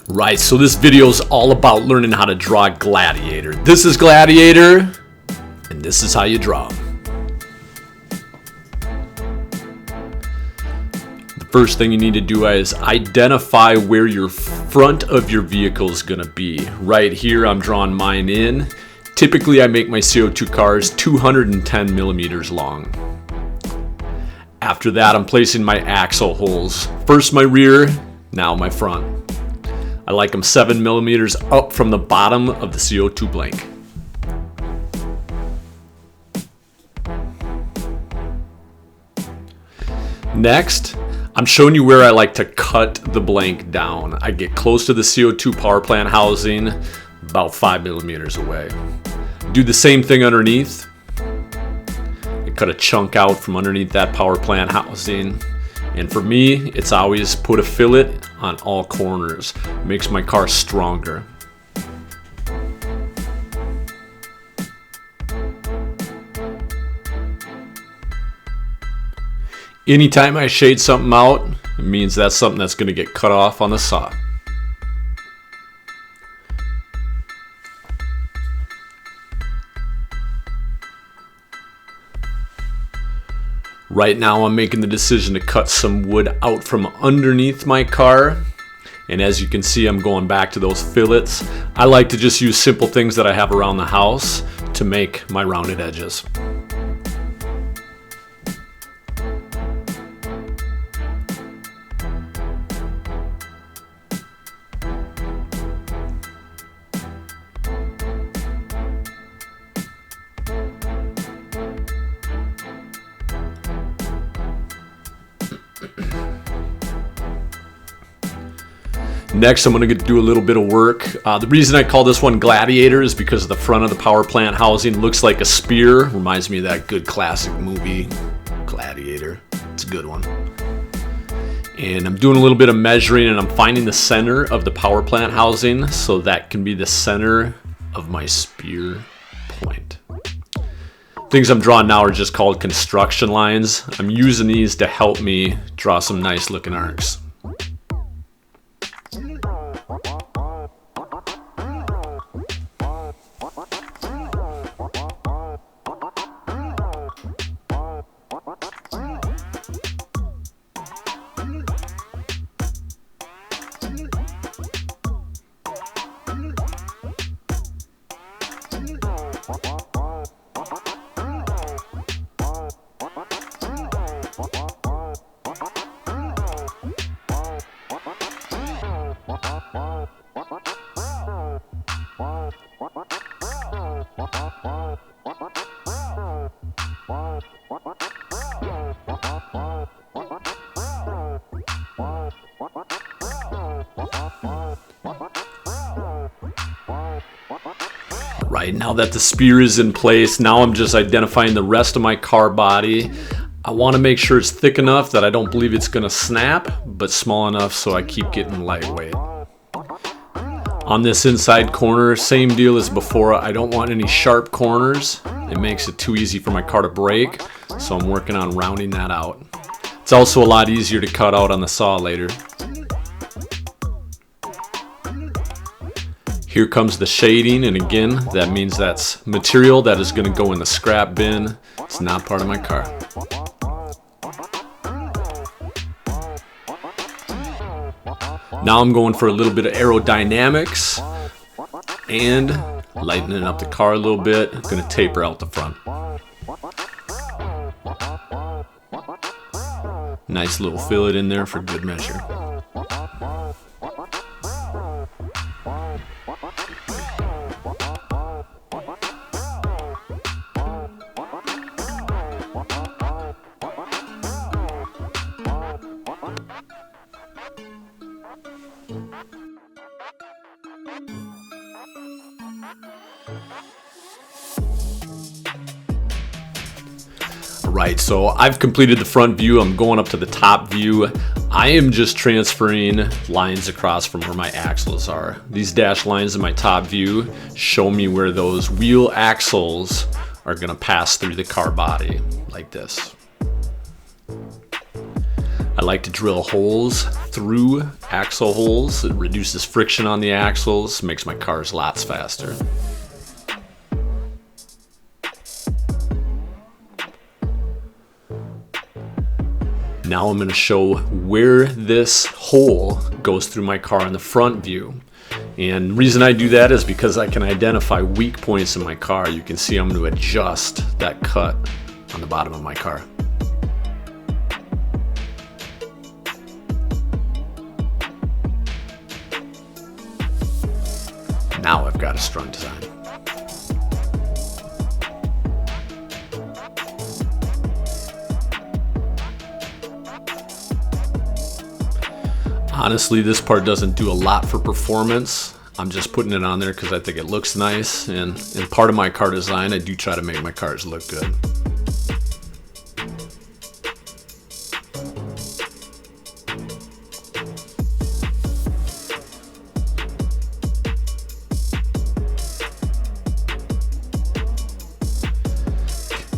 Right, so this video is all about learning how to draw Gladiator. This is Gladiator, and this is how you draw him. The first thing you need to do is identify where your front of your vehicle is going to be. Right here, I'm drawing mine in. Typically, I make my CO2 cars 210 millimeters long. After that, I'm placing my axle holes. First my rear, now my front. I like them 7 millimeters up from the bottom of the CO2 blank. Next, I'm showing you where I like to cut the blank down. I get close to the CO2 power plant housing, about 5 millimeters away. Do the same thing underneath. I cut a chunk out from underneath that power plant housing. And for me, it's always put a fillet on all corners. Makes my car stronger. Anytime I shade something out, it means that's something that's going to get cut off on the saw. Right now I'm making the decision to cut some wood out from underneath my car. And as you can see, I'm going back to those fillets. I like to just use simple things that I have around the house to make my rounded edges. Next, I'm going to do a little bit of work. The reason I call this one Gladiator is because the front of the power plant housing looks like a spear. Reminds me of that good classic movie, Gladiator. It's a good one. And I'm doing a little bit of measuring, and I'm finding the center of the power plant housing so that can be the center of my spear point. Things I'm drawing now are just called construction lines. I'm using these to help me draw some nice looking arcs. Right, now that the spear is in place, now I'm just identifying the rest of my car body. I want to make sure it's thick enough that I don't believe it's going to snap, but small enough so I keep getting lightweight. On this inside corner, same deal as before. I don't want any sharp corners. It makes it too easy for my car to break, so I'm working on rounding that out. It's also a lot easier to cut out on the saw later. Here comes the shading, and again, that means that's material that is going to go in the scrap bin. It's not part of my car. Now I'm going for a little bit of aerodynamics and lightening up the car a little bit. I'm going to taper out the front. Nice little fillet in there for good measure. Right, so I've completed the front view. I'm going up to the top view. I am just transferring lines across from where my axles are. These dashed lines in my top view show me where those wheel axles are going to pass through the car body, like this. I like to drill holes through axle holes. It reduces friction on the axles, makes my cars lots faster. Now I'm going to show where this hole goes through my car in the front view. And the reason I do that is because I can identify weak points in my car. You can see I'm going to adjust that cut on the bottom of my car. Now I've got a strong design. Honestly, this part doesn't do a lot for performance. I'm just putting it on there because I think it looks nice, and in part of my car design, I do try to make my cars look good.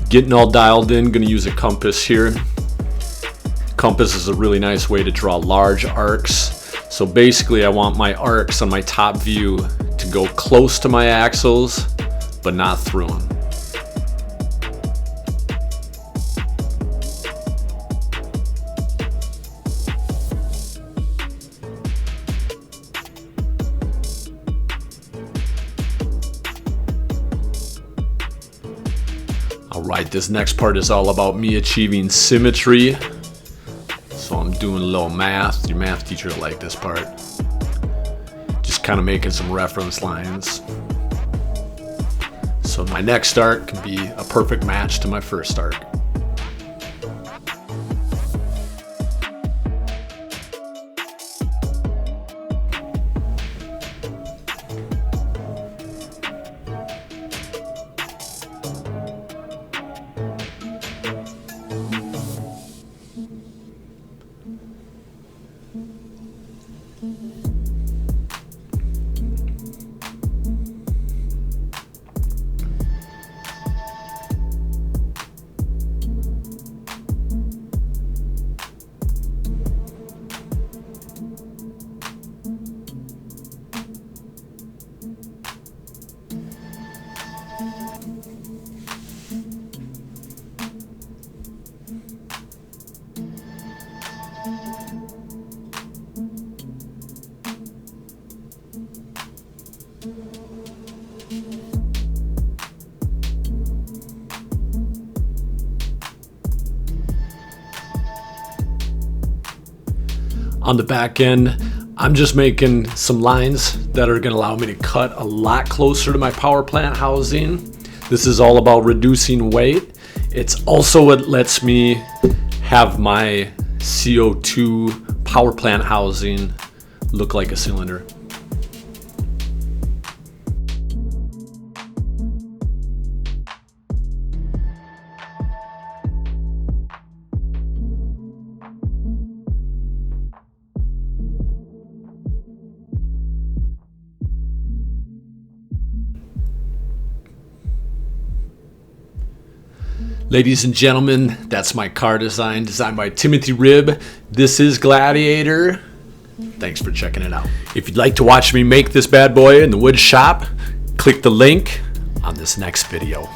Getting all dialed in, gonna use a compass here. Compass is a really nice way to draw large arcs. So basically I want my arcs on my top view to go close to my axles, but not through them. Alright, this next part is all about me achieving symmetry. So I'm doing a little math. Your math teacher will like this part. Just kind of making some reference lines. So my next arc can be a perfect match to my first arc. On the back end, I'm just making some lines that are going to allow me to cut a lot closer to my power plant housing. This is all about reducing weight. It's also what lets me have my CO2 power plant housing look like a cylinder. Ladies and gentlemen, that's my car design, designed by Timothy Ribb. This is Gladiator. Thanks for checking it out. If you'd like to watch me make this bad boy in the wood shop, click the link on this next video.